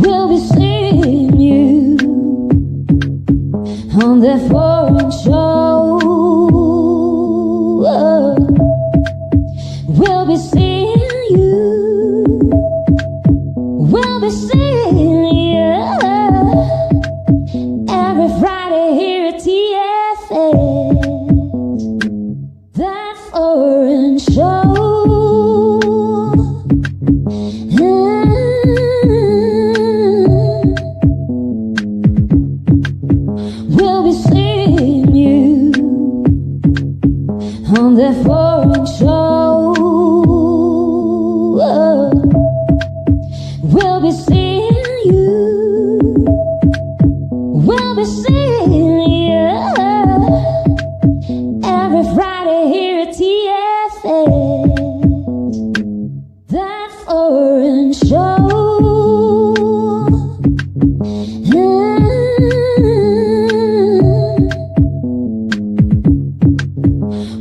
We'll be seeing you on that foreign show. We'll be seeing you. We'll be seeing you every Friday here at TFS. That foreign show. We'll be seeing you on that foreign show. We'll be seeing you. We'll be seeing you every Friday here at TFS. That foreign show.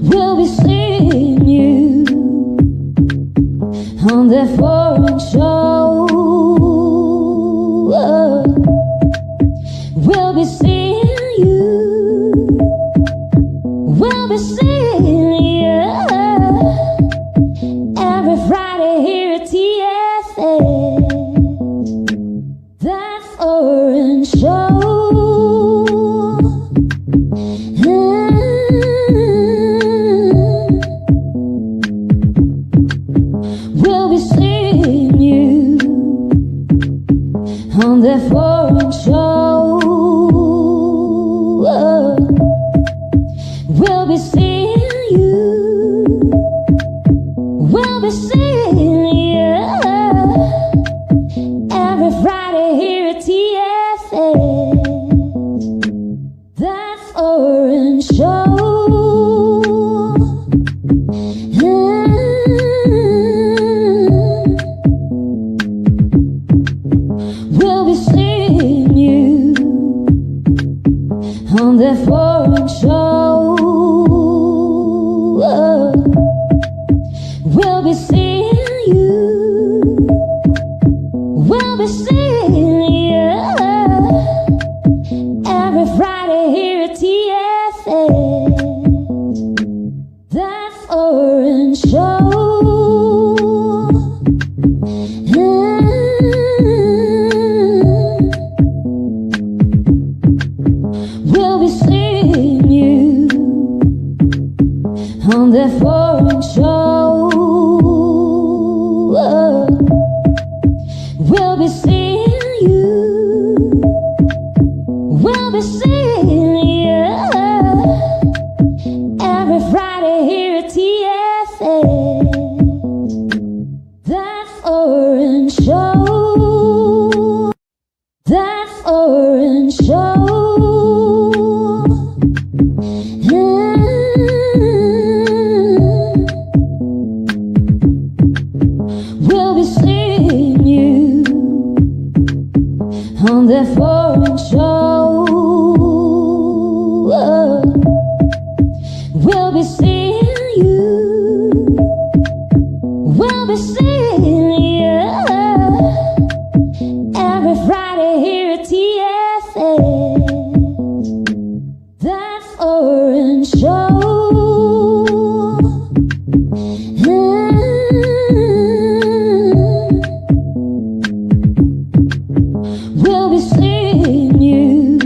We'll be seeing you on that foreign show. We'll be seeing you. We'll be seeing you every Friday here at TFS. That foreign show. We'll be seeing you on that foreign show. We'll be seeing you. We'll be seeing you every Friday here at TFS. That foreign show. We'll be seeing you on that foreign show. We'll be seeing you. We'll be seeing you every Friday here at TFS. That foreign show. We'll be seeing you on that foreign show. We'll be seeing you. We'll be seeing you every Friday here at TFS. That foreign show. That foreign show. We'll be seeing you on that foreign show. We'll be seeing you. We'll be seeing you every Friday here at TFS. That foreign show. We'll be seeing you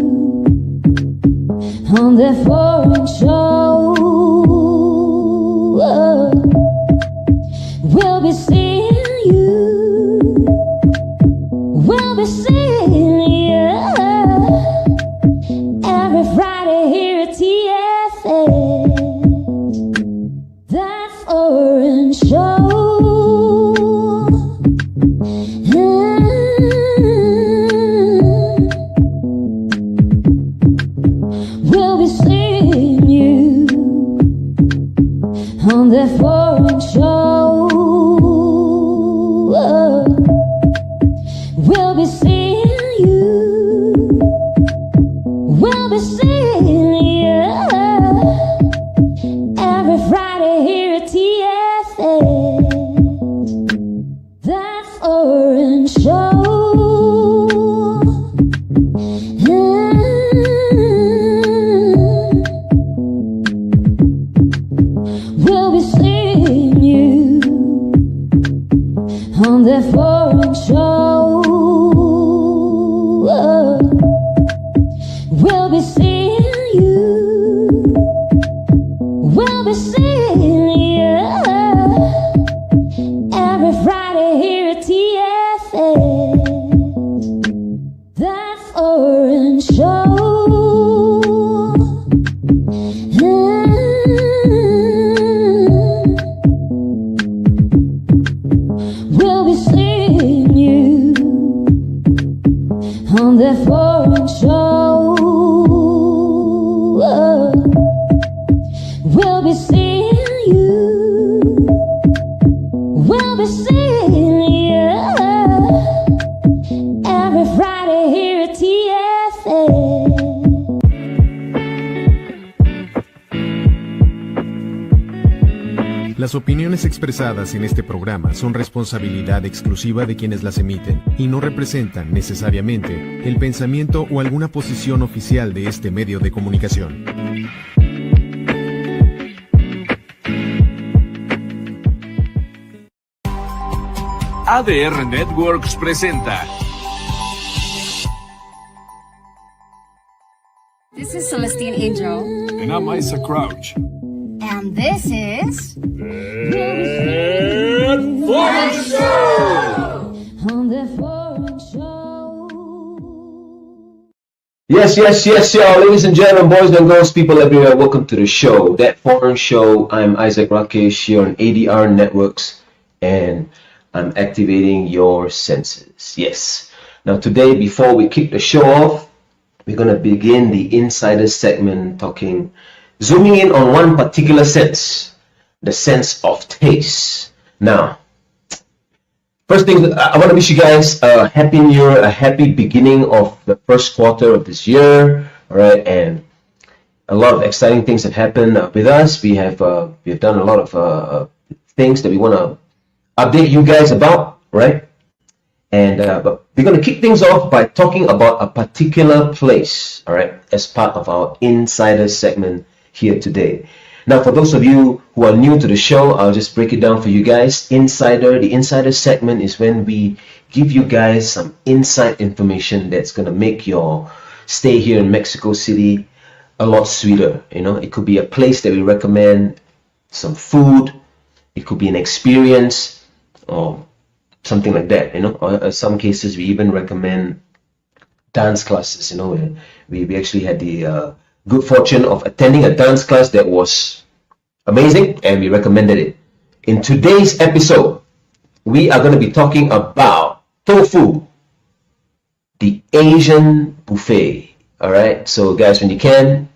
on that foreign show. We'll be seeing you. We'll be seeing you every Friday here at TFS. That foreign show. We'll be seeing you on that foreign show. We'll be seeing you. We'll be seeing you every Friday. be seeing you every Friday here at TFS. That foreign show. We'll be seeing you on that foreign show. We'll be seeing you. We'll be seeing you every Friday here at TFS. Las opiniones expresadas en este programa son responsabilidad exclusiva de quienes las emiten y no representan necesariamente el pensamiento o alguna posición oficial de este medio de comunicación. ADR Networks presenta. This is Celestine Angel. And I'm Isaac Crouch. And this is... Foreign Show! On that foreign show. Yes, y'all. Ladies and gentlemen, boys and girls, people everywhere, welcome to the show, That Foreign Show. I'm Isaac Rakesh here on ADR Networks, and I'm activating your senses. Yes. Now today, before we kick the show off, we're going to begin the insider segment zooming in on one particular sense, the sense of taste. Now, first thing, I want to wish you guys a happy new year, a happy beginning of the first quarter of this year. All right, and a lot of exciting things have happened with us. We have done a lot of things that we want to update you guys about, right? And but we're going to kick things off by talking about a particular place, all right, as part of our insider segment here today. Now, for those of you who are new to the show, I'll just break it down for you guys. The insider segment is when we give you guys some inside information that's going to make your stay here in Mexico City a lot sweeter. You know, it could be a place that we recommend, some food, it could be an experience, or something like that, you know. Or in some cases, we even recommend dance classes, you know. We actually had the good fortune of attending a dance class that was amazing, and we recommended it. In today's episode, we are going to be talking about tofu, the Asian buffet. All right, so guys, when you can,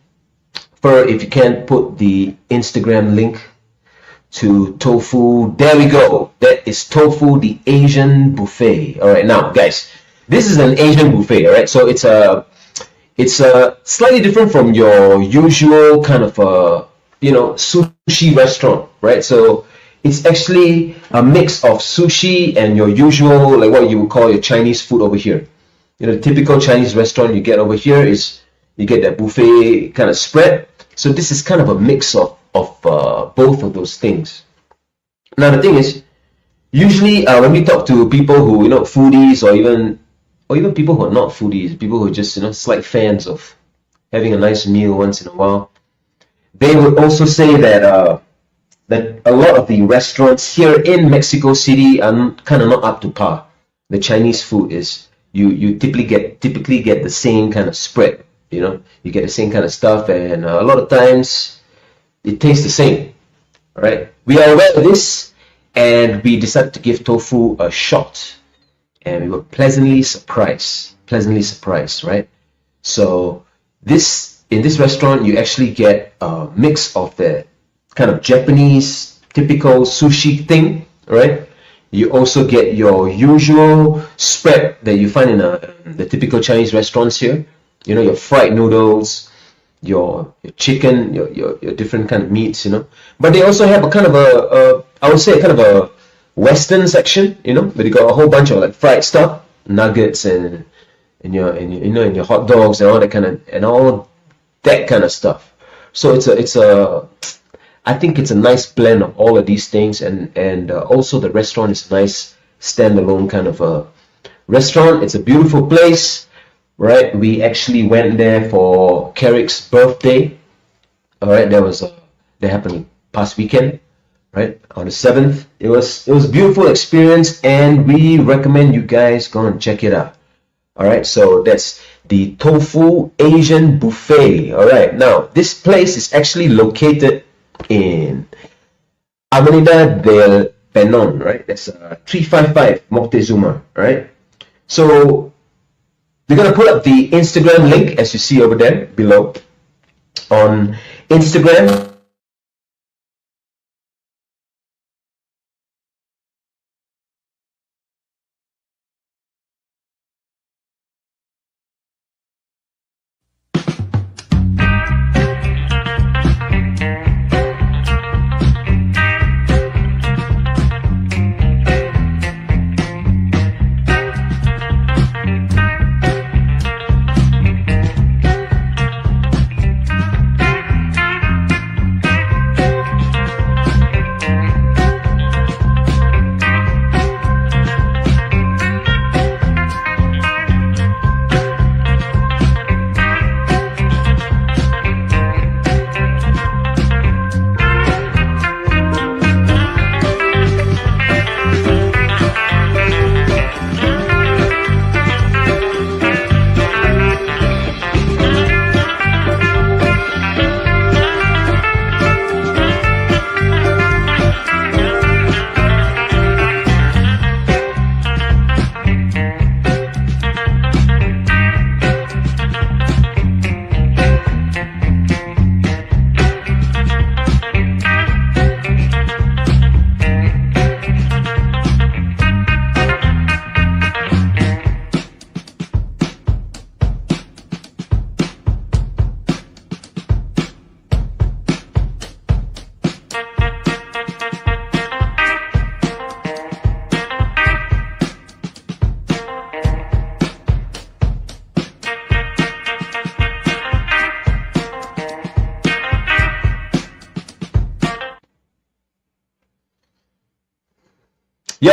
if you can, put the Instagram link to tofu. There we go. That is tofu, the Asian buffet. All right, now guys, this is an Asian buffet. All right, so it's slightly different from your usual kind of sushi restaurant, right? So it's actually a mix of sushi and your usual, like what you would call your Chinese food over here. You know, the typical Chinese restaurant you get over here is you get that buffet kind of spread. So this is kind of a mix of both of those things. Now the thing is, usually when we talk to people who, you know, foodies, or even people who are not foodies, people who are just, you know, slight fans of having a nice meal once in a while, they would also say that that a lot of the restaurants here in Mexico City are kind of not up to par. The Chinese food is, you typically get the same kind of spread, you know, you get the same kind of stuff, and a lot of times it tastes the same. All right, we are aware of this, and we decided to give tofu a shot, and we were pleasantly surprised, right? So in this restaurant, you actually get a mix of the kind of Japanese typical sushi thing, right? You also get your usual spread that you find in the typical Chinese restaurants here. You know, your fried noodles, your chicken, your different kind of meats, you know. But they also have a kind of I would say kind of a Western section, you know, where they got a whole bunch of like fried stuff, nuggets and your hot dogs and all that kind of stuff. So I think it's a nice blend of all of these things, and also the restaurant is a nice standalone kind of a restaurant. It's a beautiful place, right? We actually went there for Carrick's birthday. All right, that happened past weekend, right? On the 7th. It was a beautiful experience, and we recommend you guys go and check it out. All right, so that's the Tofu Asian Buffet. All right, now this place is actually located in Avenida del Penon, right? That's 355 Moctezuma, right? So we're gonna put up the Instagram link as you see over there below on Instagram. Yo,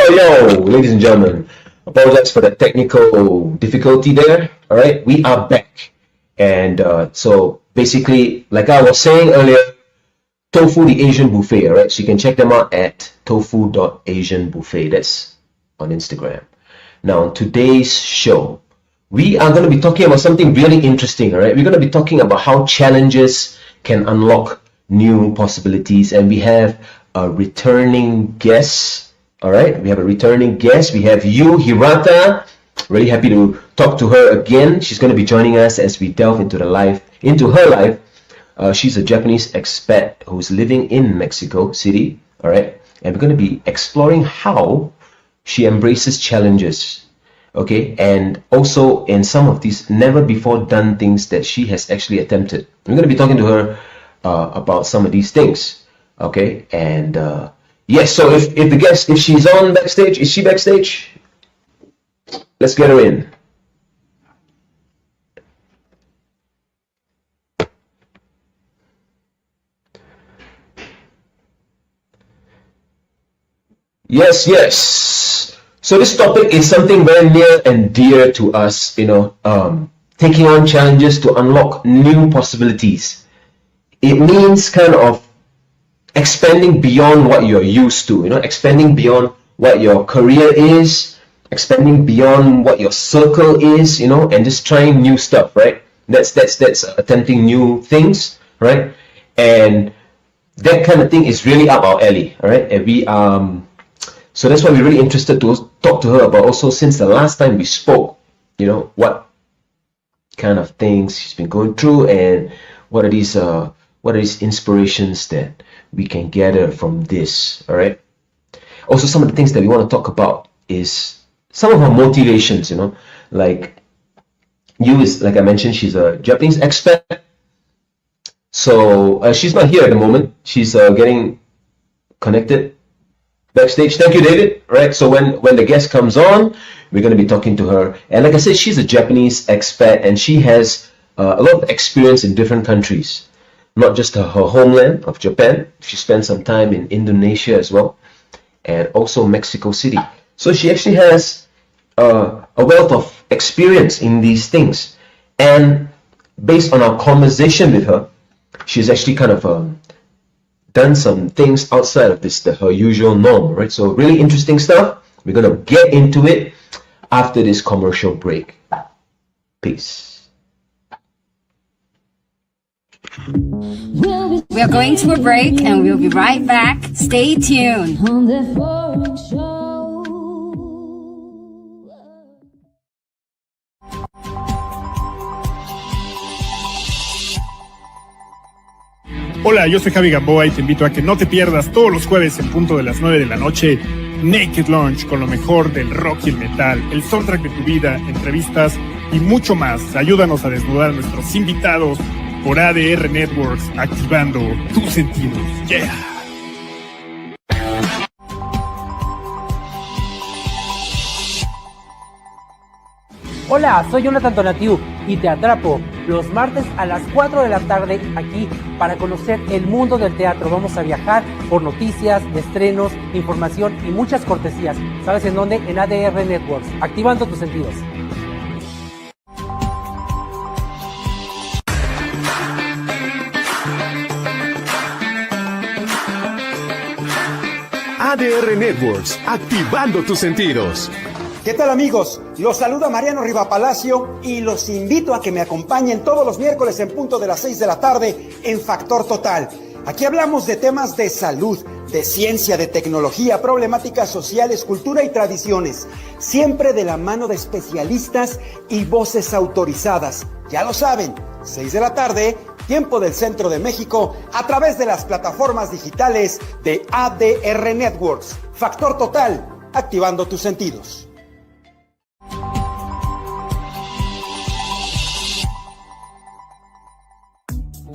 ladies and gentlemen, apologize for the technical difficulty there. All right, we are back. And so basically, like I was saying earlier, Tofu the Asian Buffet, all right? So you can check them out at tofu.asianbuffet. That's on Instagram. Now, on today's show, we are going to be talking about something really interesting, all right? We're going to be talking about how challenges can unlock new possibilities. And we have a returning guest, all right? We have a returning guest. We have Yu Hirata. Really happy to talk to her again. She's going to be joining us as we delve into her life. She's a Japanese expat who's living in Mexico City, all right? And we're going to be exploring how she embraces challenges, okay? And also in some of these never before done things that she has actually attempted. We're going to be talking to her about some of these things, okay? And yes, so if she's on backstage, is she backstage? Let's get her in. Yes. So this topic is something very near and dear to us, you know, taking on challenges to unlock new possibilities. It means kind of expanding beyond what you're used to, you know, expanding beyond what your career is, expanding beyond what your circle is, you know, and just trying new stuff, right? That's attempting new things, right? And that kind of thing is really up our alley, all right? And we so that's why we're really interested to talk to her about also, since the last time we spoke, you know, what kind of things she's been going through and what are these inspirations that we can gather from this, all right? Also, some of the things that we want to talk about is some of her motivations, you know, like Yu is, like I mentioned, she's a Japanese expat. So she's not here at the moment. She's getting connected backstage. Thank you, David. Right. So when the guest comes on, we're going to be talking to her. And like I said, she's a Japanese expat, and she has a lot of experience in different countries, not just her homeland of Japan. She spent some time in Indonesia as well, and also Mexico City. So she actually has a wealth of experience in these things. And based on our conversation with her, she's actually kind of done some things outside of her usual norm, right? So really interesting stuff. We're gonna get into it after this commercial break. Peace. We are going to a break and we'll be right back. Stay tuned. On the foreign show. Hola, yo soy Javi Gamboa y te invito a que no te pierdas todos los jueves en punto de las 9 de la noche Naked Lunch con lo mejor del rock y el metal, el soundtrack de tu vida, entrevistas y mucho más. Ayúdanos a desnudar a nuestros invitados por ADR Networks, activando tus sentidos. Yeah. Hola, soy Jonathan Tonatiu y te atrapo los martes a las 4 de la tarde aquí para conocer el mundo del teatro. Vamos a viajar por noticias, estrenos, información y muchas cortesías. ¿Sabes en dónde? En ADR Networks, activando tus sentidos. ADR Networks, activando tus sentidos. ¿Qué tal, amigos? Los saluda Mariano Rivapalacio y los invito a que me acompañen todos los miércoles en punto de las 6 de la tarde en Factor Total. Aquí hablamos de temas de salud, de ciencia, de tecnología, problemáticas sociales, cultura y tradiciones, siempre de la mano de especialistas y voces autorizadas. Ya lo saben, 6 de la tarde, tiempo del Centro de México, a través de las plataformas digitales de ADR Networks. Factor Total, activando tus sentidos.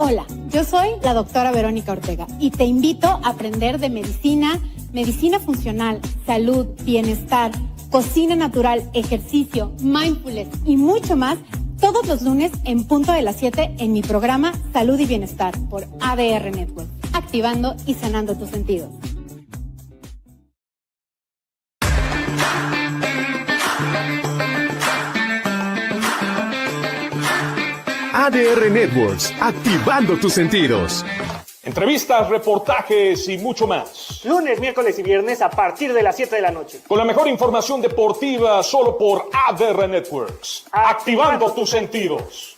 Hola, yo soy la doctora Verónica Ortega y te invito a aprender de medicina, medicina funcional, salud, bienestar, cocina natural, ejercicio, mindfulness y mucho más todos los lunes en punto de las 7 en mi programa Salud y Bienestar por ADR Network, activando y sanando tus sentidos. ADR Networks, activando tus sentidos. Entrevistas, reportajes y mucho más. Lunes, miércoles y viernes a partir de las 7 de la noche. Con la mejor información deportiva solo por ADR Networks. Activando tus sentidos.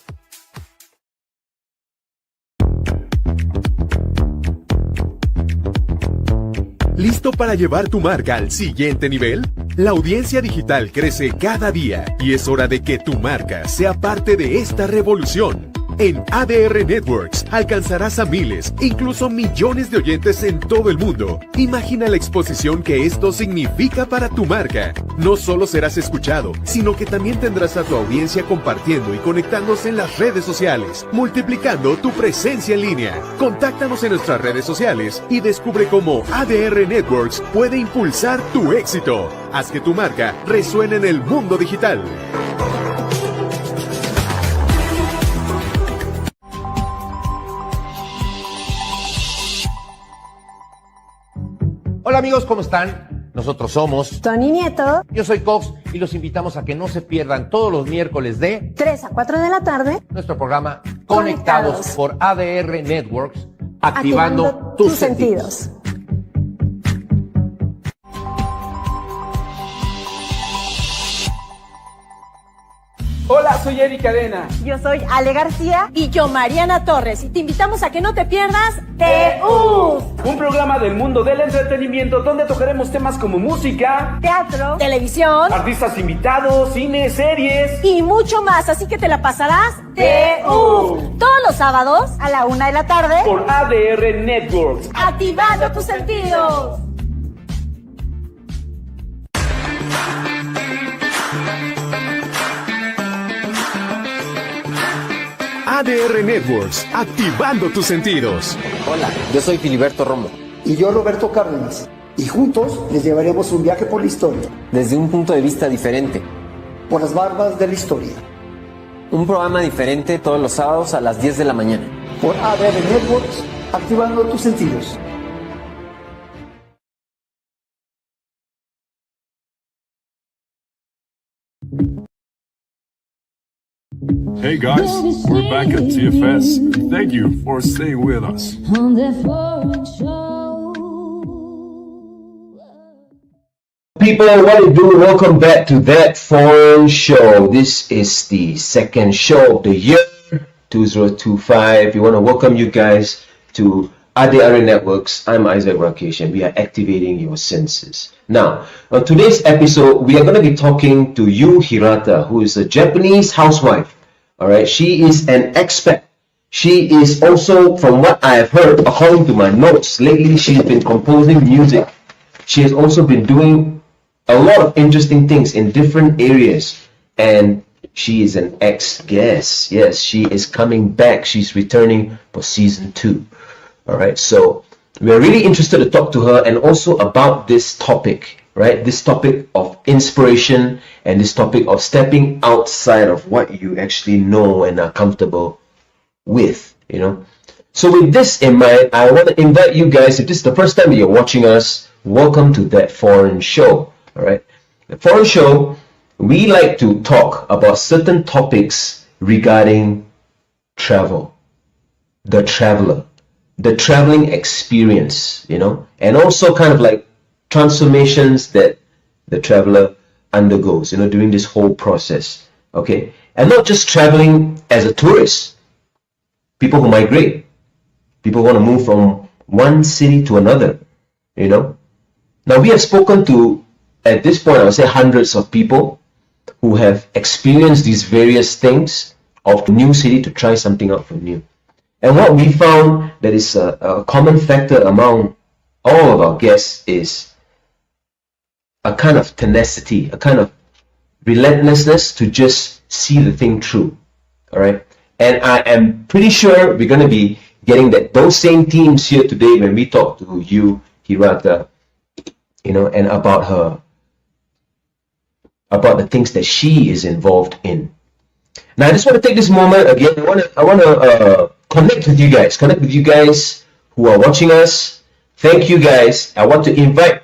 ¿Listo para llevar tu marca al siguiente nivel? La audiencia digital crece cada día y es hora de que tu marca sea parte de esta revolución. En ADR Networks alcanzarás a miles, incluso millones de oyentes en todo el mundo. Imagina la exposición que esto significa para tu marca. No solo serás escuchado, sino que también tendrás a tu audiencia compartiendo y conectándose en las redes sociales, multiplicando tu presencia en línea. Contáctanos en nuestras redes sociales y descubre cómo ADR Networks puede impulsar tu éxito. Haz que tu marca resuene en el mundo digital. Hola amigos, ¿cómo están? Nosotros somos Tony Nieto. Yo soy Cox y los invitamos a que no se pierdan todos los miércoles de 3 a 4 de la tarde nuestro programa Conectados por ADR Networks, activando tus sentidos. Hola, soy Eric Cadena. Yo soy Ale García. Y yo, Mariana Torres. Y te invitamos a que no te pierdas TU, un programa del mundo del entretenimiento donde tocaremos temas como música, teatro, televisión, artistas invitados, cine, series y mucho más. Así que te la pasarás TU todos los sábados a la 1 de la tarde por ADR Networks, activando tus sentidos. ADR Networks, activando tus sentidos. Hola, yo soy Filiberto Romo. Y yo Roberto Cárdenas. Y juntos les llevaremos un viaje por la historia. Desde un punto de vista diferente. Por las barbas de la historia. Un programa diferente todos los sábados a las 10 de la mañana. Por ADR Networks, activando tus sentidos. Hey guys, we're back at TFS. Thank you for staying with us. On that foreign show. People, what you do? Welcome back to That Foreign Show. This is the second show of the year, 2025. We want to welcome you guys to ADR Networks. I'm Isaac Rakesh, and we are activating your senses. Now, on today's episode, we are going to be talking to Yu Hirata, who is a Japanese housewife. All right, she is an expat. She is also, from what I have heard, according to my notes, lately she's been composing music. She has also been doing a lot of interesting things in different areas, and she is an ex-guest. Yes, she is coming back. She's returning for season 2. All right, so we're really interested to talk to her and also about this topic, right? This topic of inspiration and this topic of stepping outside of what you actually know and are comfortable with, you know. So with this in mind, I want to invite you guys, if this is the first time you're watching us, welcome to That Foreign Show. All right, The Foreign Show, we like to talk about certain topics regarding travel, the traveler, the traveling experience, you know, and also kind of like transformations that the traveler undergoes, you know, during this whole process. Okay, and not just traveling as a tourist. People who migrate, people who want to move from one city to another, you know. Now we have spoken to, at this point, I would say hundreds of people who have experienced these various things of the new city to try something out for new. And what we found that is a common factor among all of our guests is a kind of tenacity, a kind of relentlessness to just see the thing through. All right. And I am pretty sure we're going to be getting those same themes here today when we talk to Yu Hirata, you know, and about the things that she is involved in. Now, I just want to take this moment again. I want to connect with you guys who are watching us. Thank you guys. I want to invite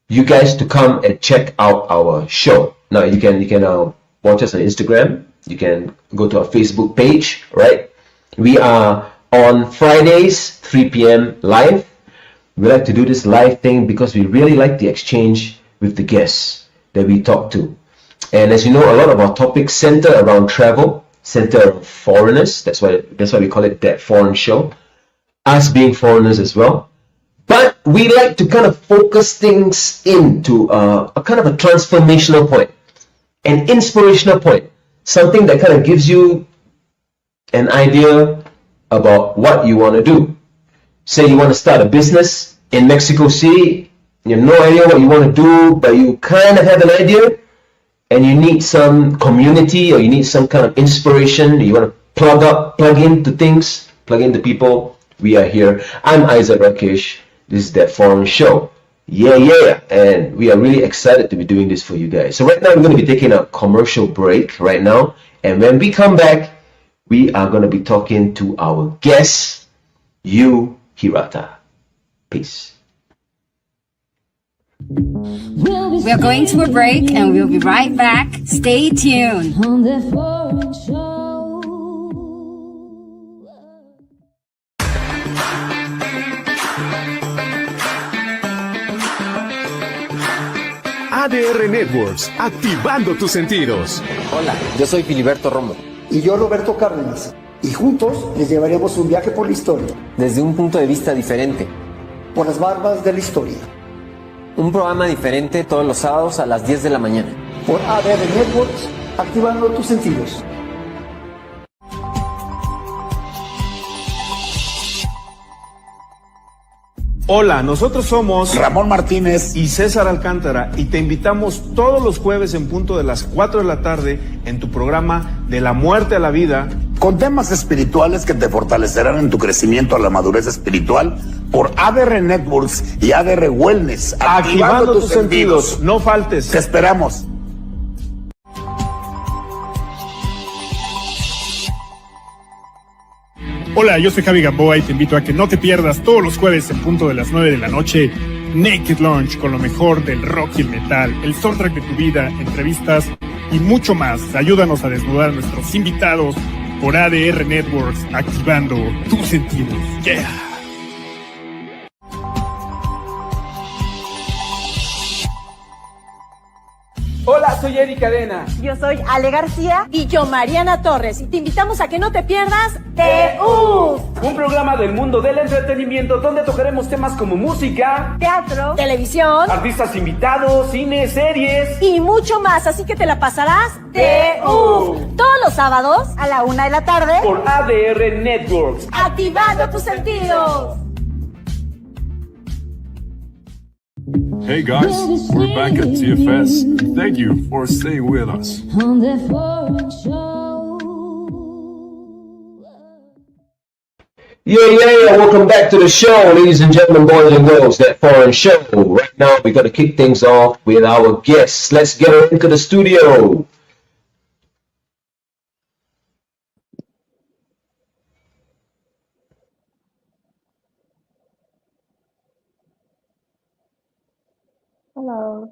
you guys to come and check out our show. Now, you can watch us on Instagram. You can go to our Facebook page, right? We are on Fridays, 3 p.m. live. We like to do this live thing because we really like the exchange with the guests that we talk to. And as you know, a lot of our topics center around travel, center around foreigners. That's why we call it That Foreign Show. Us being foreigners as well. But we like to kind of focus things into a kind of a transformational point, an inspirational point, something that kind of gives you an idea about what you want to do. Say you want to start a business in Mexico City, you have no idea what you want to do, but you kind of have an idea, and you need some community or you need some kind of inspiration, you want to plug into things, plug into people, we are here. I'm Isaac Rakesh. This is That Foreign Show. Yeah. And we are really excited to be doing this for you guys. So right now we're going to be taking a commercial break right now. And when we come back, we are going to be talking to our guest, Yu Hirata. Peace. We are going to a break and we'll be right back. Stay tuned. On that foreign show. ADR Networks, activando tus sentidos. Hola, yo soy Filiberto Romo. Y yo Roberto Cárdenas. Y juntos les llevaremos un viaje por la historia. Desde un punto de vista diferente. Por las barbas de la historia. Un programa diferente todos los sábados a las 10 de la mañana. Por ADR Networks, activando tus sentidos. Hola, nosotros somos Ramón Martínez y César Alcántara y te invitamos todos los jueves en punto de las 4 de la tarde en tu programa De la Muerte a la Vida, con temas espirituales que te fortalecerán en tu crecimiento a la madurez espiritual por ADR Networks y ADR Wellness. activando tus sentidos. No faltes. Te esperamos. Hola, yo soy Javi Gamboa y te invito a que no te pierdas todos los jueves en punto de las 9 de la noche Naked Launch con lo mejor del rock y el metal, el soundtrack de tu vida, entrevistas y mucho más. Ayúdanos a desnudar a nuestros invitados por ADR Networks, activando tus sentidos. Yeah. Hola, soy Eric Cadena. Yo soy Ale García y yo Mariana Torres. Y te invitamos a que no te pierdas TU. Un programa del mundo del entretenimiento donde tocaremos temas como música, teatro, televisión, artistas invitados, cine, series y mucho más. Así que te la pasarás TU. Todos los sábados a la 1 de la tarde por ADR Networks. Activando tus sentidos. Hey guys, we're back at TFS. Thank you for staying with us. On the foreign show. Yeah, welcome back to the show, ladies and gentlemen, boys and girls, That Foreign Show. Right now, we got to kick things off with our guests. Let's get her into the studio. Hello.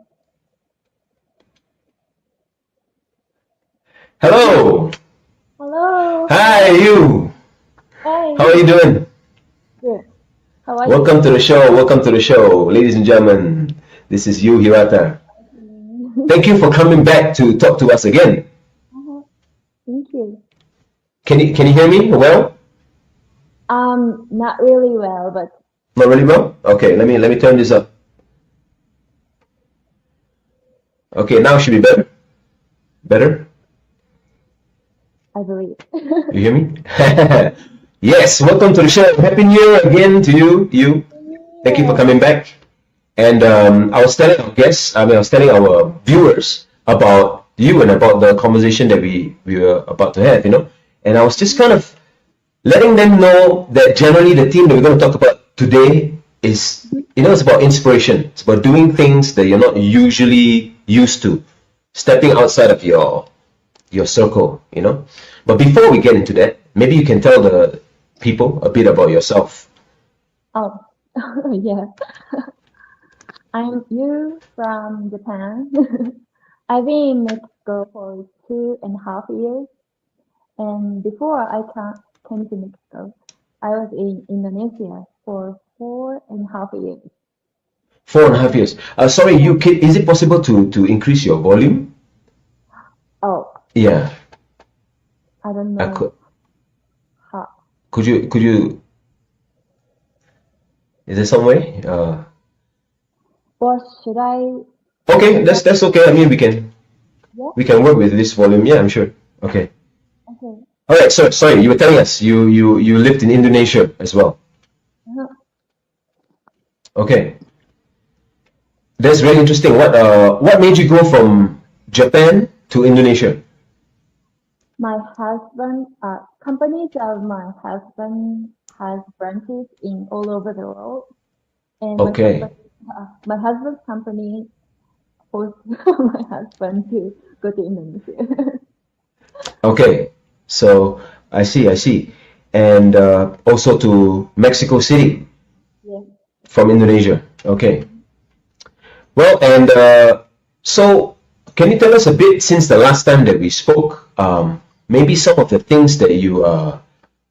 Hello. Hello. Hi, you. Hi. How are you doing? Good. How are Welcome you? to the show. Welcome to the show, ladies and gentlemen. This is Yu Hirata. Thank you for coming back to talk to us again. Thank you. Can you hear me well? Not really well, but Not really well? Okay, let me turn this up. Okay, now it should be better. Better? I believe. You hear me? Yes, welcome to the show. Happy New Year again to you. Thank you for coming back. And I was telling our guests, I was telling our viewers about you and about the conversation that we were about to have, And I was just kind of letting them know that generally the theme that we're going to talk about today is, it's about inspiration. It's about doing things that you're not usually used to, stepping outside of your circle, But before we get into that, maybe you can tell the people a bit about yourself. oh, yeah. I'm Yu from Japan. I've been in Mexico for 2.5 years. And before I came to Mexico, I was in Indonesia for 4.5 years. 4.5 years. Sorry, is it possible to increase your volume? Oh, Yeah. I don't know. How. Could you? Is there some way? What should I? Okay, that's okay. I mean, we can work with this volume. Yeah, I'm sure. Okay. Okay. All right. So sorry, you were telling us you lived in Indonesia as well. Uh-huh. Okay. That's really interesting. What made you go from Japan to Indonesia? My husband, companies of my husband has branches in all over the world, and Okay. my husband's company forced my husband to go to Indonesia. Okay. So I see. And also to Mexico City Yes. from Indonesia. Okay. Well, and so can you tell us a bit since the last time that we spoke? Maybe some of the things that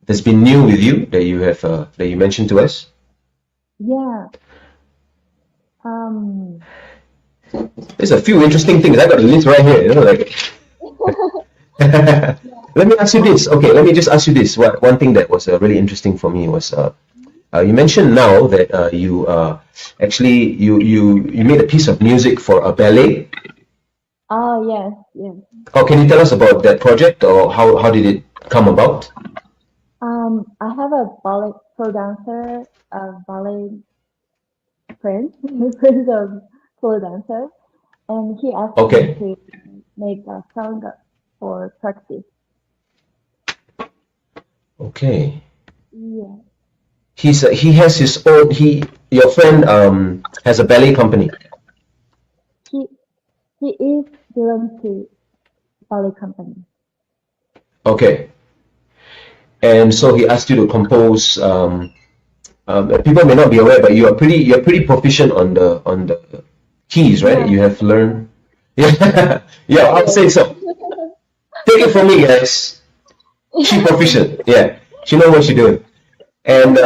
that's been new with you that you have that you mentioned to us. Yeah. There's a few interesting things. I got a list right here. Let me ask you this. Okay, let me just ask you this. One thing that was really interesting for me was you mentioned now that you actually you made a piece of music for a ballet. Oh, yes. Oh, can you tell us about that project, or how did it come about? I have a ballet pro dancer, a ballet friend, friend of pro dancer, and he asked Okay. me to make a song for practice. Okay. Yeah. He has his own. Your friend has a ballet company. He is belongs to ballet company. Okay. And so he asked you to compose. People may not be aware, but you're pretty proficient on the keys, right? Yeah. You have learned. Yeah, yeah, I'll say so. Take it from me, guys. She proficient. Yeah, she know what she doing. And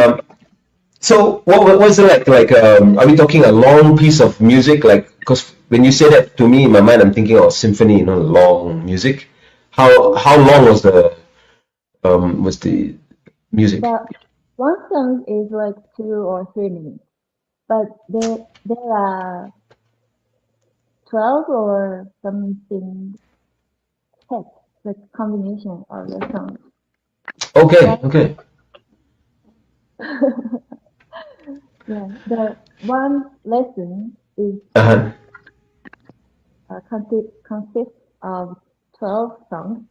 so, what was it like? Like, are we talking a long piece of music? Like, because when you say that to me in my mind, I'm thinking of symphony, long music. How long was the music? But one song is like 2 or 3 minutes, but there are 12 or something sets, like combination of the songs. Okay. Yeah, the one lesson is consists of 12 songs.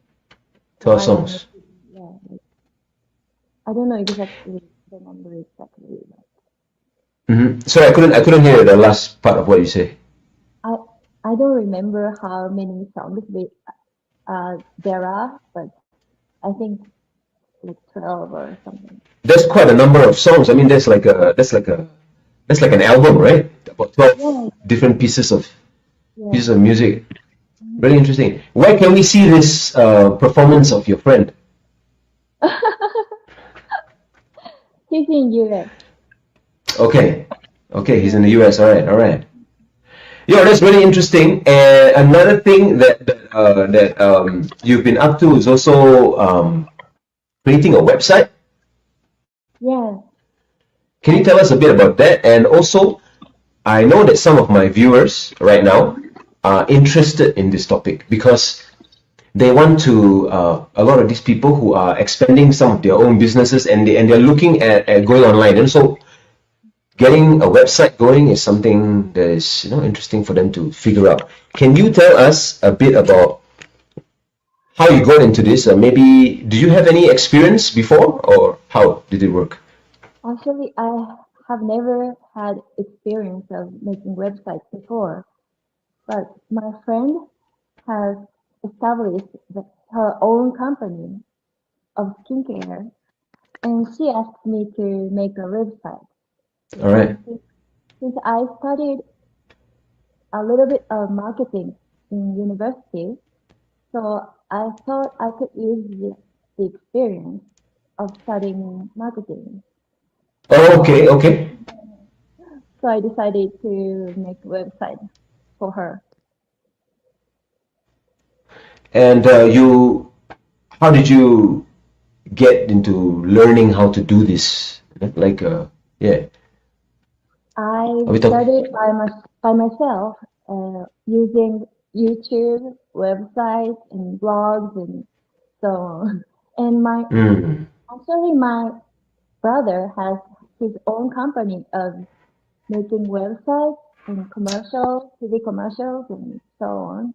12 songs. Yeah, I don't know exactly the number exactly. Sorry, I couldn't hear the last part of what you say. I don't remember how many songs there are, but I think like 12 or something. There's quite a number of songs. I mean, that's like an album, right? About 12 different pieces of music. Very interesting. Where can we see this performance of your friend? He's in US. Okay, he's in the US. All right. Yeah, that's really interesting. And another thing that you've been up to is also creating a website. Yeah. Can you tell us a bit about that? And also, I know that some of my viewers right now are interested in this topic because they want to. A lot of these people who are expanding some of their own businesses and they're looking at going online, and so getting a website going is something that is interesting for them to figure out. Can you tell us a bit about how you got into this? Maybe do you have any experience before, or how did it work? Actually, I have never had experience of making websites before, but my friend has established her own company of skincare, and she asked me to make a website. All right. Since I studied a little bit of marketing in university, so I thought I could use the experience of studying marketing. Oh, okay. So I decided to make a website for her. And how did you get into learning how to do this? Like, I studied by myself using YouTube, websites, and blogs, and so on. And actually my brother has his own company of making websites and commercials, TV commercials, and so on.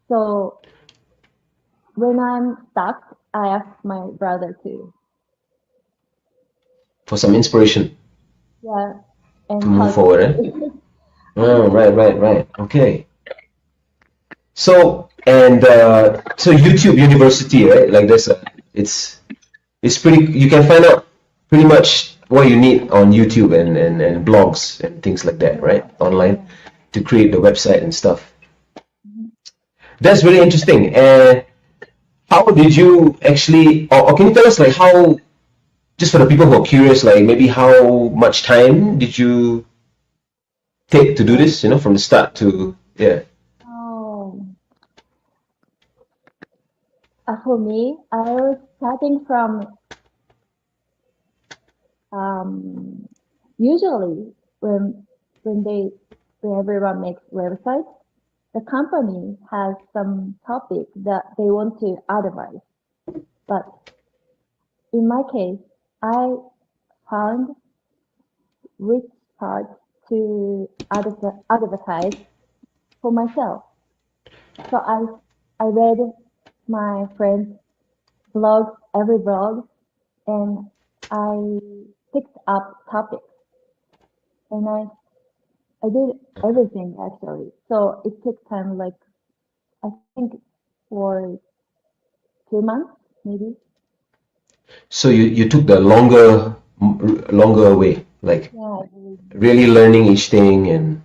So when I'm stuck, I ask my brother for some inspiration. Yeah. And to move forward, Oh, right. Okay. So YouTube University, right? Like it's pretty. You can find out pretty much what you need on YouTube and blogs and things like that, right? Online to create the website and stuff. That's really interesting. And how did you actually, or can you tell us like how? Just for the people who are curious, like maybe how much time did you take to do this, from the start to, For me, I was starting from, usually when everyone makes websites, the company has some topic that they want to advertise. But in my case, I found which part to advertise for myself. So I read my friend's blog, every blog, and I picked up topics. And I did everything actually. So it took time, like I think for 2 months maybe. So you took the longer way, like really learning each thing and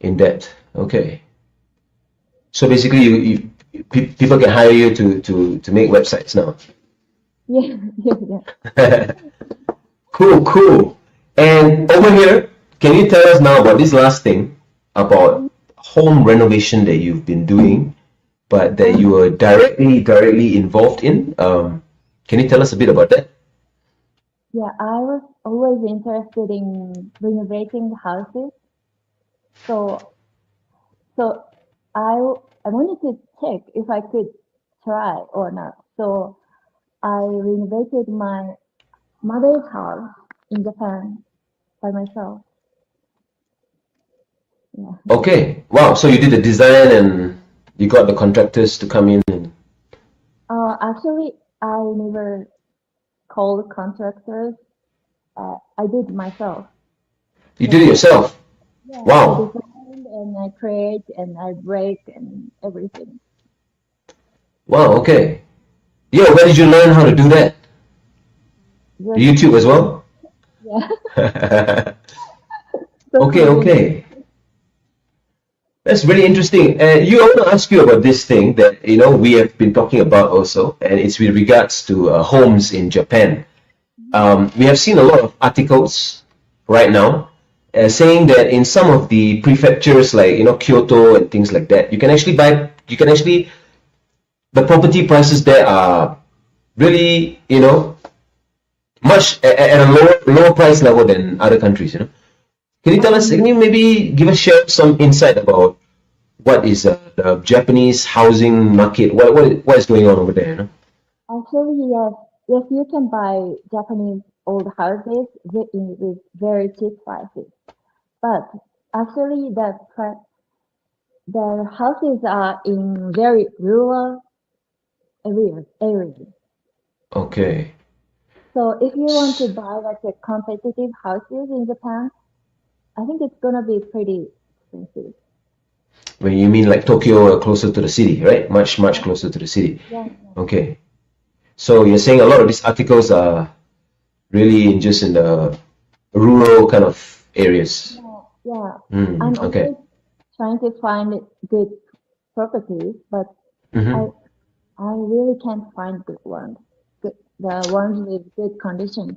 in depth. Okay. So basically, people can hire you to make websites now. Yeah, yeah. Cool. And over here, can you tell us now about this last thing about home renovation that you've been doing, but that you were directly involved in? Can you tell us a bit about that? Yeah, I was always interested in renovating houses. So I wanted to check if I could try or not. So I renovated my mother's house in Japan by myself. Yeah. Okay. Wow. So you did the design and you got the contractors to come in and Actually, I never called contractors. I did myself. you did it yourself. Yeah, Wow. I designed and I create and I break and everything. Wow. Okay. Yeah. Where did you learn how to do that? Just- YouTube as well. Yeah. Okay. That's really interesting. And I want to ask you about this thing that we have been talking about also, and it's with regards to homes in Japan. We have seen a lot of articles right now saying that in some of the prefectures like Kyoto and things like that, the property prices there are really much at a lower price level than other countries. Can you maybe share some insight about what is the Japanese housing market? What is going on over there? Actually, yes. Yes, you can buy Japanese old houses with very cheap prices. But actually, the houses are in very rural areas. Okay. So if you want to buy like a competitive houses in Japan, I think it's gonna be pretty expensive. When you mean like Tokyo, closer to the city, right? Much closer to the city. Yeah. Okay. So you're saying a lot of these articles are really just in the rural kind of areas. Yeah. Mm, I'm okay. always trying to find good properties, but Mhm. I really can't find good ones. The ones with good conditions.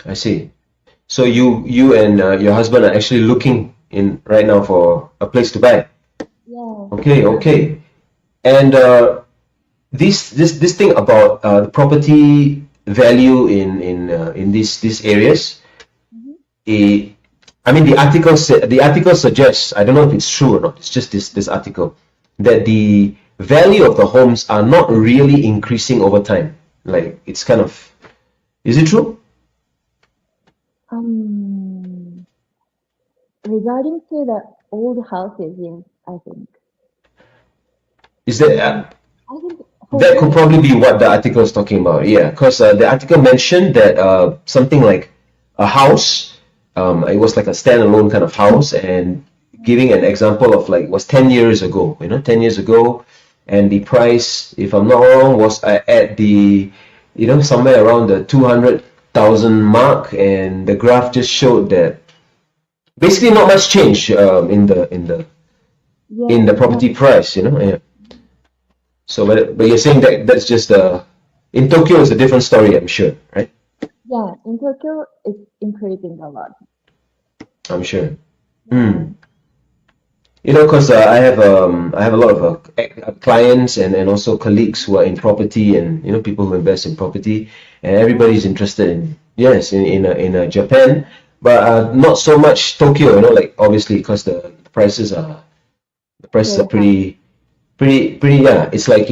I see. So you and your husband are actually looking in right now for a place to buy. Yeah. Okay. And this thing about the property value in these areas, I mean the article suggests, I don't know if it's true or not. It's just this article that the value of the homes are not really increasing over time. Like it's kind of, is it true? Regarding to the old houses, yes, I think. Is that I think that could probably be what the article is talking about? Yeah, because the article mentioned that something like a house, it was like a standalone kind of house, and giving an example of like was 10 years ago, 10 years ago, and the price, if I'm not wrong, was at the somewhere around the 200,000 mark, and the graph just showed that basically not much change in the property price, Yeah. So, but you're saying that that's just in Tokyo is a different story, I'm sure, right? Yeah, in Tokyo, it's increasing a lot. I'm sure. Because I have a lot of clients and also colleagues who are in property, and people who invest in property, and everybody's interested in Japan, but not so much Tokyo. Like obviously because the prices are pretty. Yeah, it's like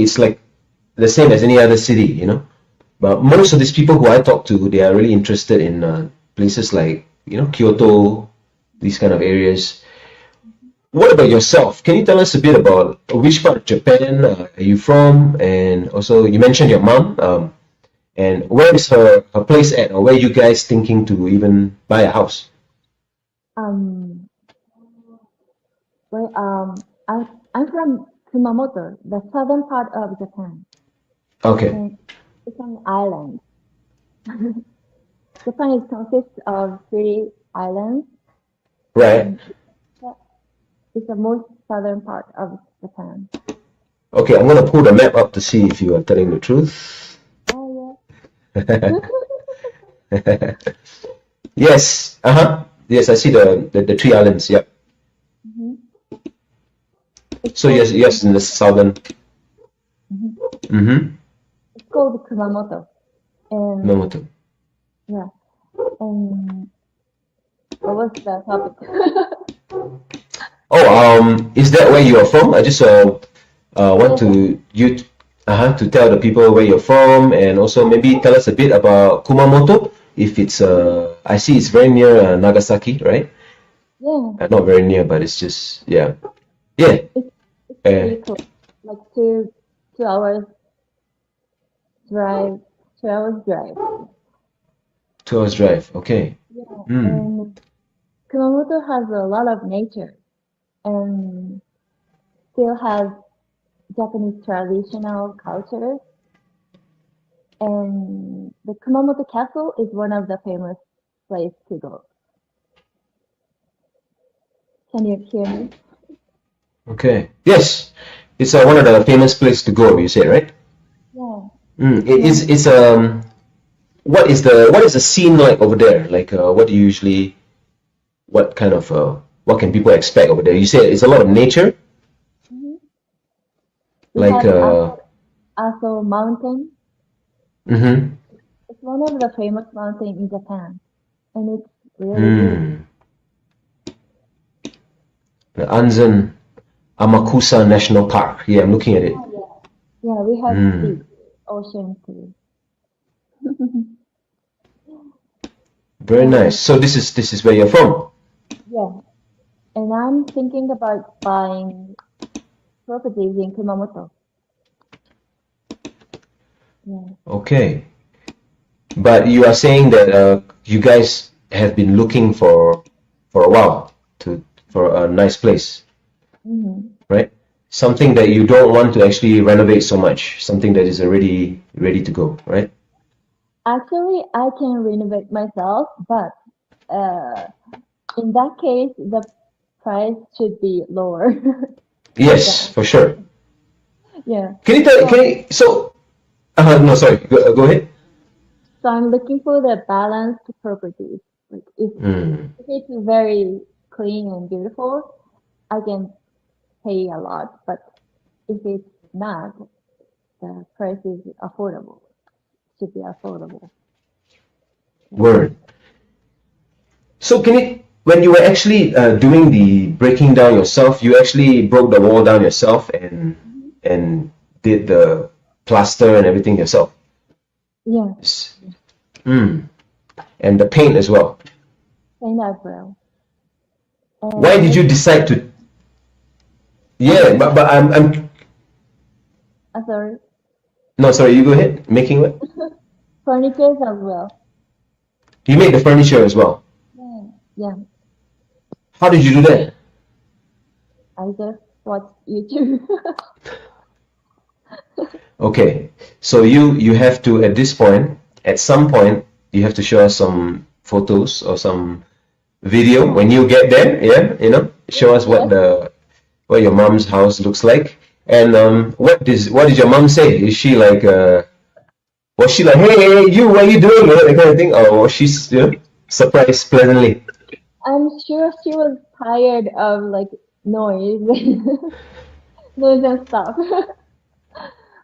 the same as any other city. But most of these people who I talk to, they are really interested in places like Kyoto, these kind of areas. What about yourself? Can you tell us a bit about which part of Japan are you from? And also, you mentioned your mom. And where is her place at, or where are you guys thinking to even buy a house? I'm from Kumamoto, the southern part of Japan. Okay. And it's an island. Japan consists of 3 islands. Right. It's the most southern part of Japan. Okay, I'm gonna pull the map up to see if you are telling the truth. Oh Yes. Yes, I see the three islands. Yep. yeah. So yes, in the southern. It's called Kumamoto. And Kumamoto. yeah. And what was the topic? Is that where you are from? I just want to tell the people where you're from, and also maybe tell us a bit about Kumamoto. If it's I see it's very near Nagasaki, right? Yeah. Not very near, but it's just yeah. It's pretty cool. Like 2 hours drive. 2 hours drive. 2 hours drive. Okay. Yeah. And Kumamoto has a lot of nature, and still has Japanese traditional culture. And the Kumamoto Castle is one of the famous places to go. Can you hear me? Okay. Yes, it's one of the famous places to go. You say, right? Yeah. It's what is the scene like over there? Like what do you usually, what kind of what can people expect over there? You say it's a lot of nature. We Like have Aso Mountain. mhm. It's one of the famous mountains in Japan, and it's really beautiful. The Anzen Amakusa National Park. Yeah, I'm looking at it. Yeah, we have sea, ocean too. Very nice. So this is where you're from. Yeah, and I'm thinking about buying properties in Kumamoto. Yeah. Okay. But you are saying that you guys have been looking for a while for a nice place, right? Something that you don't want to actually renovate so much, something that is already ready to go, right? Actually, I can renovate myself, but in that case, the price should be lower. Yes, for sure. Yeah. No, sorry, go ahead. So I'm looking for the balanced properties. Like if it's very clean and beautiful, I can pay a lot. But if it's not, the price is affordable. Should be affordable. Word. So when you were actually doing the breaking down yourself, you actually broke the wall down yourself and did the plaster and everything yourself. Yes. And the paint as well. Paint as well. Why did you decide to? Yeah, but I'm. Sorry. No, sorry. You go ahead. Making what? Furniture as well. You made the furniture as well. Yeah. How did you do that? I just watched YouTube. Okay, so you have to at some point you have to show us some photos or some video when you get there. Yeah, show us what your mom's house looks like. And what did your mom say? Is she like was she like, hey you, what are you doing? That kind of thing, or was she surprised pleasantly? I'm sure she was tired of like noise, noise and stuff.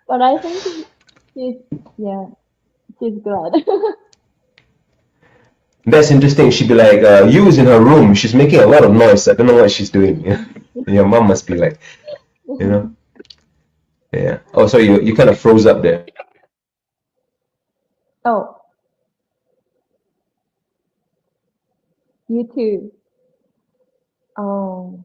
But I think she's glad. That's interesting. She'd be like, Yu's in her room. She's making a lot of noise. I don't know what she's doing. Your mom must be like, Yeah. Oh, so you kind of froze up there. Oh. You too. Oh.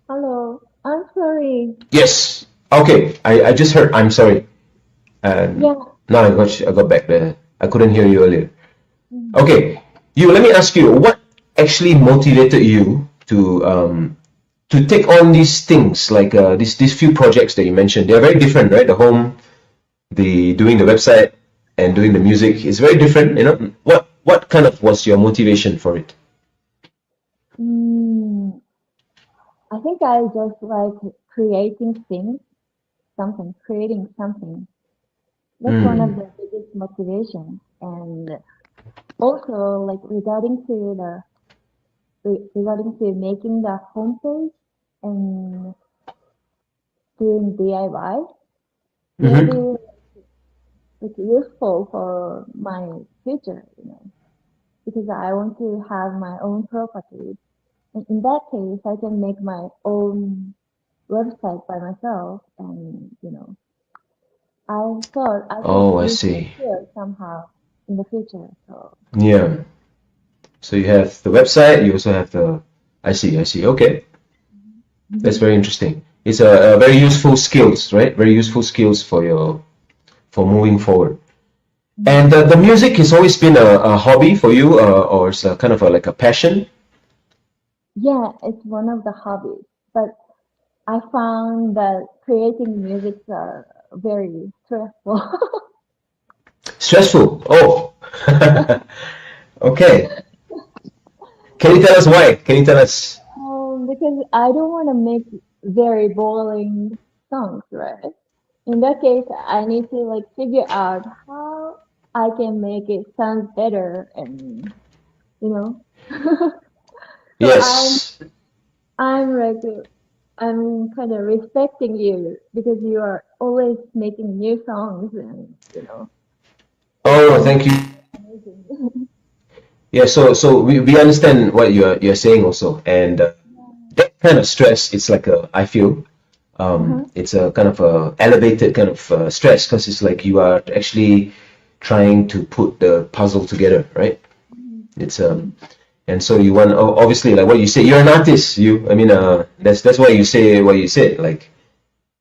Hello. I'm sorry. Yes. Okay. I just heard. I'm sorry. Yeah. Now I got back there. I couldn't hear you earlier. Okay. Let me ask you, what actually motivated you to to take on these things like these few projects that you mentioned? They're very different, right? The home, the doing the website, and doing the music is very different. You know, what kind of was your motivation for it? I think I just like creating things, creating something. That's one of the biggest motivations. And also, like regarding to making the homepage and doing DIY, maybe it's useful for my future, because I want to have my own property. And in that case, I can make my own website by myself, and I thought I could use it here somehow in the future. So Yeah. So you have the website, you also have the. I see. Okay, that's very interesting. It's a very useful skills, right? Very useful skills for moving forward. And the music has always been a hobby for you, or it's a kind of like a passion. yeah, it's one of the hobbies. But I found that creating music are very stressful. Stressful. Oh. Okay. Can you tell us why? Can you tell us? Because I don't want to make very boring songs, right? In that case, I need to like figure out how I can make it sound better, and So Yes. I'm kind of respecting you because you are always making new songs, and Oh, thank you. Yeah, so we understand what you're saying also, and that kind of stress, it's like I feel it's a kind of a elevated kind of stress, because it's like you are actually trying to put the puzzle together, right? It's and so you want, obviously, like what you say, you're an artist. That's why you say what you said. Like,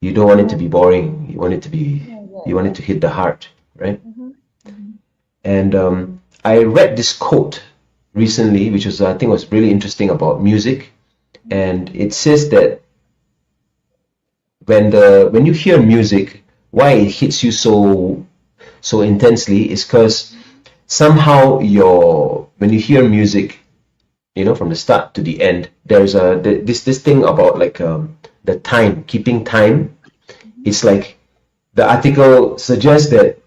you don't want it to be boring. You want it to be, you want it to hit the heart, right? And I read this quote recently, which was, I think, was really interesting about music, and it says that when you hear music, why it hits you so intensely is because somehow when you hear music, from the start to the end, there's this thing about like the time, keeping time. It's like the article suggests that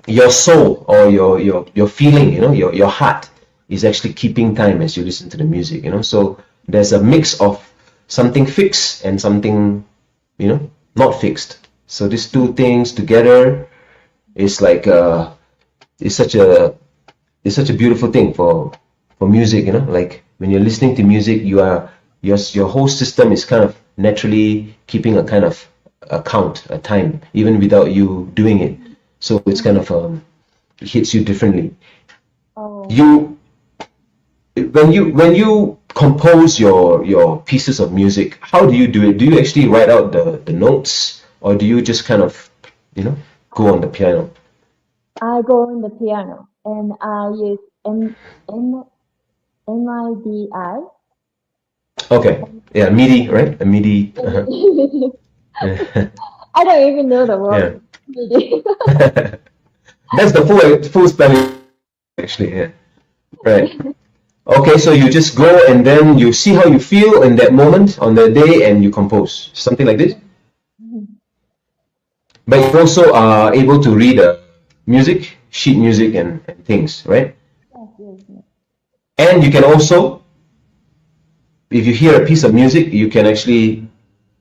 your soul or your feeling, your heart is actually keeping time as you listen to the music, So there's a mix of something fixed and something, not fixed. So these two things together is like it's such a beautiful thing for music, Like when you're listening to music, your whole system is kind of naturally keeping a kind of a count, a time, even without you doing it. So it's kind of it hits you differently. When you compose your pieces of music, how do you do it? Do you actually write out the notes, or do you just kind of go on the piano? I go on the piano, and I use MIDI. Okay, yeah, MIDI, right? A MIDI. I don't even know the word. MIDI. That's the full spelling, actually. Yeah, right. Okay, so you just go and then you see how you feel in that moment on that day, and you compose something like this. But you also are able to read music, sheet music, and things, right? Yes. And you can also, if you hear a piece of music, you can actually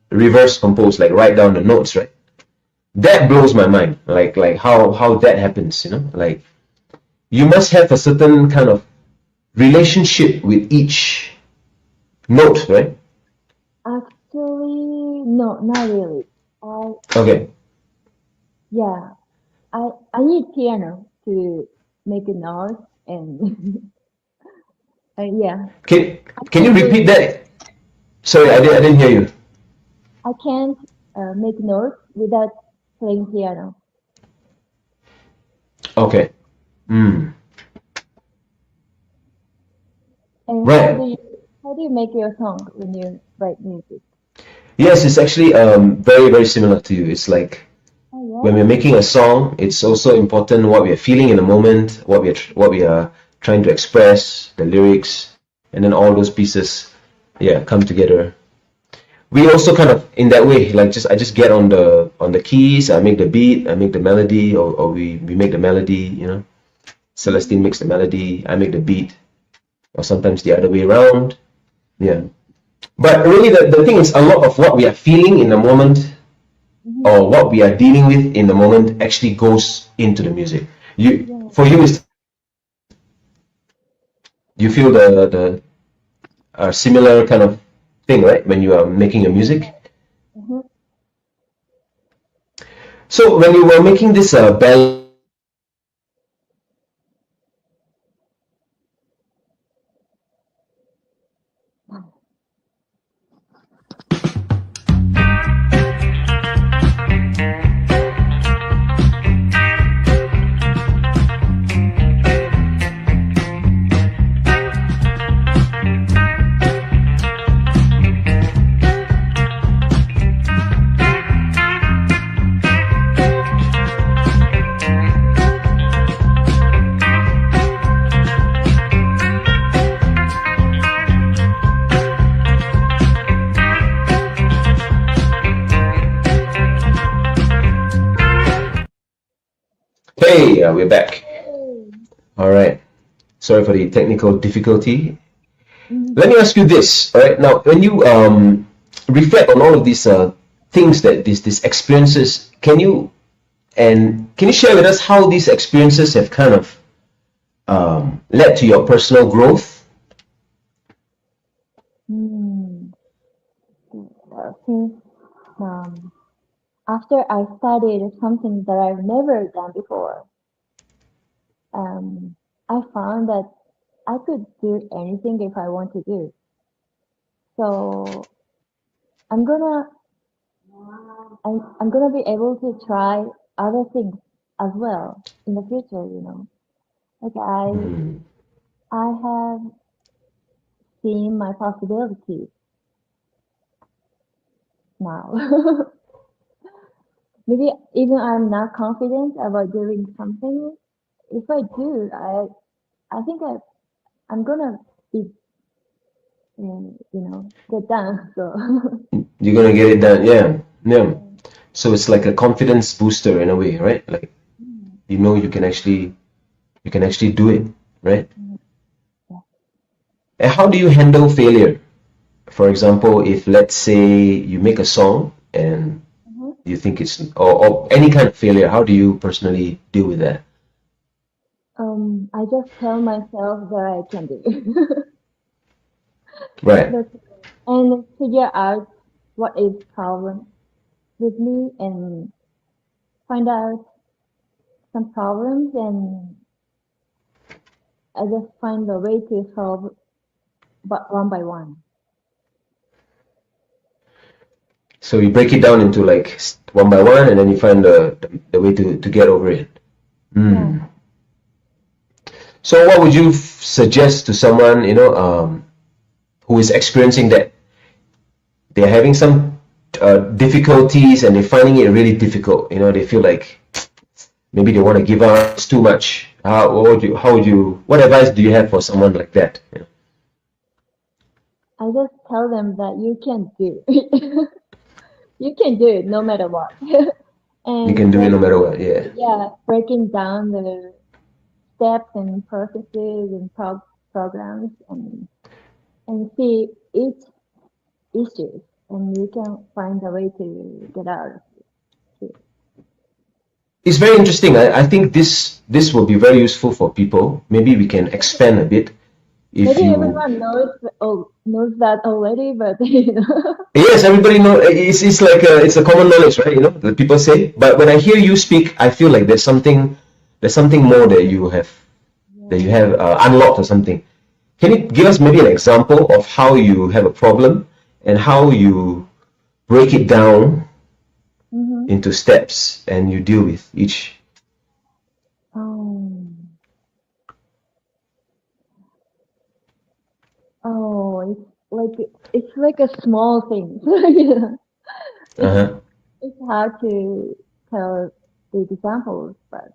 reverse compose, like write down the notes, right? That blows my mind, like how that happens, Like, you must have a certain kind of relationship with each note, right? Actually, no, not really. Okay. Yeah, I need piano to make a note, and yeah. Can you repeat that? Sorry, I didn't hear you. I can't make notes without playing piano. Okay. And Right. how do you make your song when you write music? Yes, it's actually very, very similar to you. It's like when we're making a song, it's also important what we are feeling in the moment, what we are trying to express, the lyrics, and then all those pieces, come together. We also kind of in that way, like I just get on the keys, I make the beat, I make the melody, or we make the melody, Celestine makes the melody, I make the beat, or sometimes the other way around. Yeah. But really the thing is, a lot of what we are feeling in the moment or what we are dealing with in the moment actually goes into the music. For you, you feel the similar kind of thing, right? When you are making your music. So when you were making this ballad, hey, we're back. All right. Sorry for the technical difficulty. Let me ask you this. All right. Now, when you reflect on all of these things that these experiences, can you share with us how these experiences have kind of led to your personal growth? Since after I studied something that I've never done before, I found that I could do anything if I want to do. So I'm gonna be able to try other things as well in the future. Like I have seen my possibilities now. Maybe even I'm not confident about doing something. If I do, I think I'm gonna be, get done. So You're gonna get it done, yeah. So it's like a confidence booster in a way, right? Like you can actually do it, right? And how do you handle failure? For example, if let's say you make a song and you think it's or any kind of failure, how do you personally deal with that? I just tell myself that I can do it. Right. And figure out what is problem with me and find out some problems, and I just find a way to solve but one by one. So you break it down into like one by one, and then you find the way to get over it. So what would you suggest to someone, who is experiencing that? They're having some difficulties and they're finding it really difficult. They feel like maybe they want to give up. It's too much. What advice do you have for someone like that? I just tell them that you can do it. You can do it no matter what. And you can do it no matter what, yeah. Yeah, breaking down the steps and processes and programs and see each issue, and you can find a way to get out of it. It's very interesting. I think this will be very useful for people. Maybe we can expand a bit. Maybe everyone knows that already, but Yes, everybody knows. It's like it's a common knowledge, right? That people say. But when I hear you speak, I feel like there's something more that you have unlocked or something. Can you give us maybe an example of how you have a problem and how you break it down into steps and you deal with each? It's like a small thing. It's hard to tell the examples, but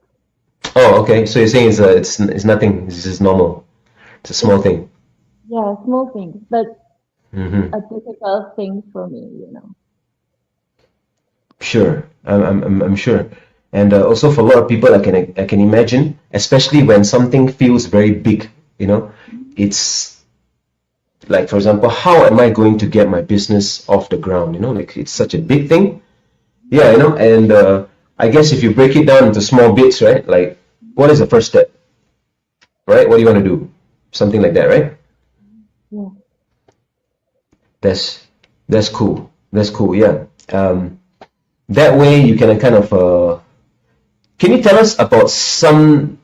Oh, okay. So you're saying it's nothing. It's just normal. It's a small thing. yeah, small things, but Hmm. a difficult thing for me, Sure, I'm sure. And also for a lot of people, I can imagine, especially when something feels very big. It's like, for example, how am I going to get my business off the ground? Like it's such a big thing. Yeah, and I guess if you break it down into small bits, right? Like, what is the first step? Right? What do you want to do? Something like that, right? Yeah. That's cool. That's cool. Yeah. That way you can kind of. Can you tell us about some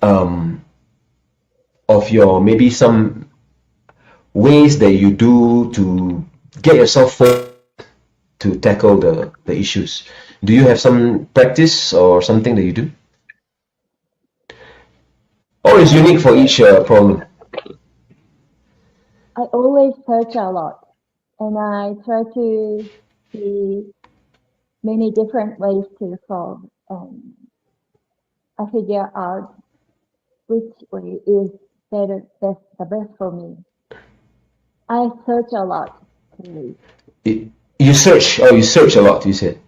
of your maybe some ways that you do to get yourself forward to tackle the issues? Do you have some practice or something that you do? Or is unique for each problem? I always search a lot, and I try to see many different ways to solve, and I figure out which way is the best for me. I search a lot. You search a lot, you said.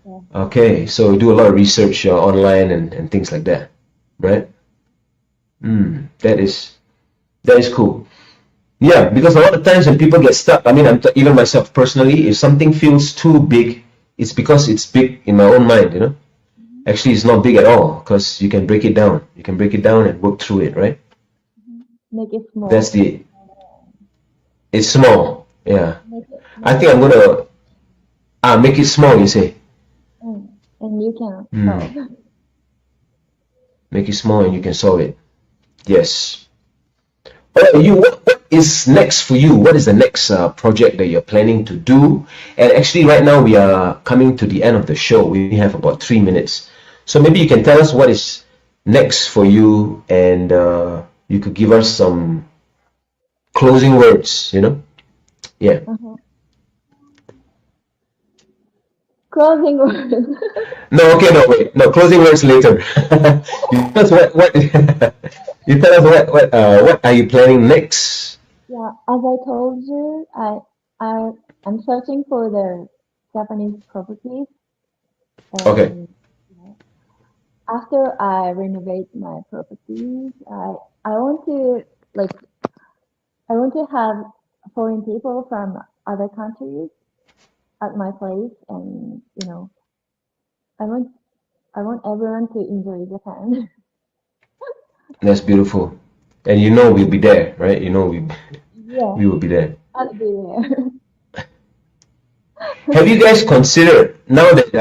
Yeah. Okay, so you do a lot of research online and things like that, right? That is cool. Yeah, because a lot of times when people get stuck, I mean, even myself personally, if something feels too big, it's because it's big in my own mind, Actually, it's not big at all, because you can break it down. You can break it down and work through it, right? Make it small. It's small, yeah. I think I'm gonna make it small, you say. And you can solve. Make it small and you can solve it. Yes. What is next for you? What is the next project that you're planning to do? And actually, right now we are coming to the end of the show. We have about 3 minutes. So maybe you can tell us what is next for you, and you could give us some closing words, Yeah. Closing words. No, okay, no, wait. No, closing words later. You tell us what you tell us what are you planning next? Yeah, as I told you, I'm searching for the Japanese properties. Okay. After I renovate my properties, I want to have foreign people from other countries at my place, and I want everyone to enjoy Japan. That's beautiful. And we'll be there, right? We will be there. I'll be there. Have you guys considered, now that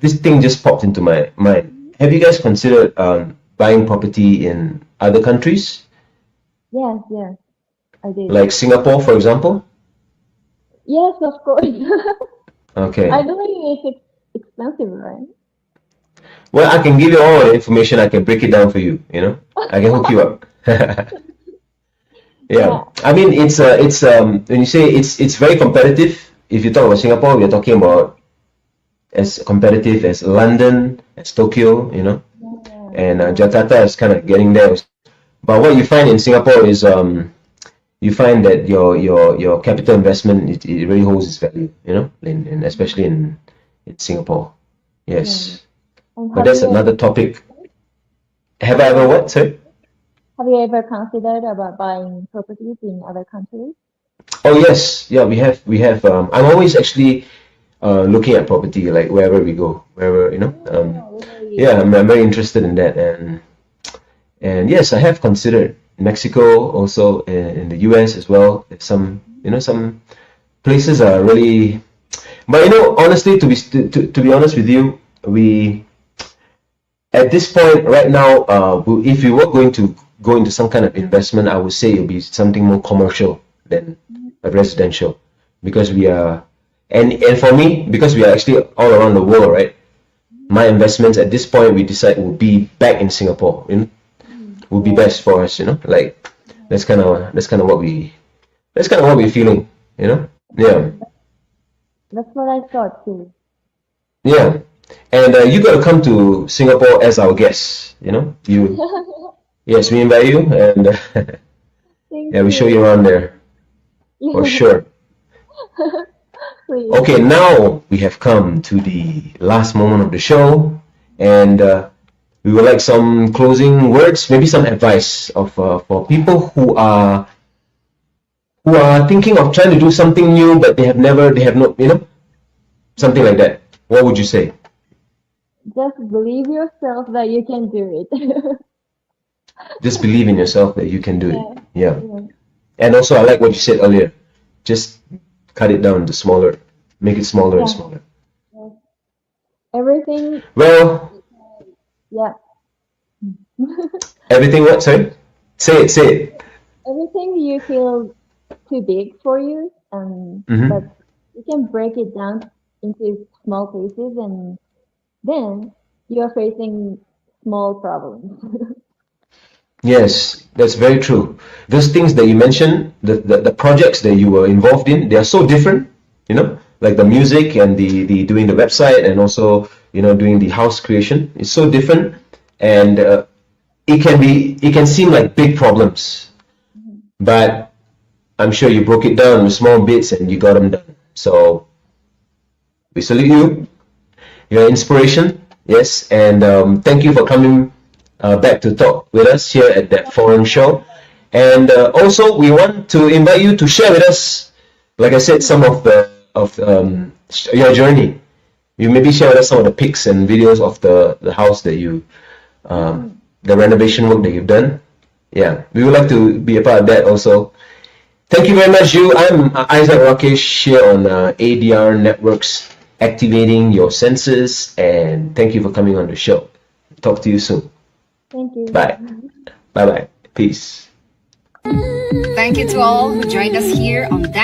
this thing just popped into my mind, have you guys considered buying property in other countries? Yes, I did. Like Singapore, for example? Yes, of course. Okay. I know it's expensive, right? Well, I can give you all the information. I can break it down for you. I can hook you up. Yeah. I mean, it's when you say it's very competitive. If you talk about Singapore, we are talking about as competitive as London, as Tokyo, and Jakarta is kind of getting there. But what you find in Singapore is you find that your capital investment it really holds its value, and especially in Singapore. Yes. But that's another topic. Have I ever what, sir? Have you ever considered about buying properties in other countries? Oh yes, yeah, we have. I'm always actually looking at property, like wherever we go, wherever yeah, I'm very interested in that, and yes, I have considered Mexico, also in the US as well. Some places are really, but honestly, to be honest with you, we at this point right now, if we were going to go into some kind of investment, I would say it would be something more commercial than residential, because we are, and for me, because we are actually all around the world, right? My investments at this point, we decide will be back in Singapore, will be best for us, like that's kind of what we're feeling, Yeah. That's what I thought too. Yeah, and you got to come to Singapore as our guest. You know, you. Yes, we invite you, and yeah, we show you around there for sure. Okay, now we have come to the last moment of the show, and we would like some closing words, maybe some advice of for people who are thinking of trying to do something new, but they have no, you know, something like that. What would you say? Just believe yourself that you can do it. Just believe in yourself that you can do it. Yeah. And also, I like what you said earlier. Just cut it down to smaller, make it smaller and smaller. Everything. Well. Yeah. Everything what? Sorry? Say it. Everything you feel too big for you, but you can break it down into small pieces, and then you are facing small problems. Yes, that's very true. Those things that you mentioned, the projects that you were involved in, they are so different, you know, like the music and the doing the website, and also, you know, doing the house creation. It's so different, and it can seem like big problems, but I'm sure you broke it down with small bits and you got them done. So we salute you. You're an inspiration. Yes, and thank you for coming back to talk with us here at that forum show. And also, we want to invite you to share with us, like I said, some of your journey. You maybe share with us some of the pics and videos of the house that you, the renovation work that you've done. Yeah, we would like to be a part of that also. Thank you very much, you. I'm Isaac Rakesh here on ADR Networks, activating your senses, and thank you for coming on the show. Talk to you soon. Thank you. Bye. Bye-bye. Peace. Thank you to all who joined us here on that.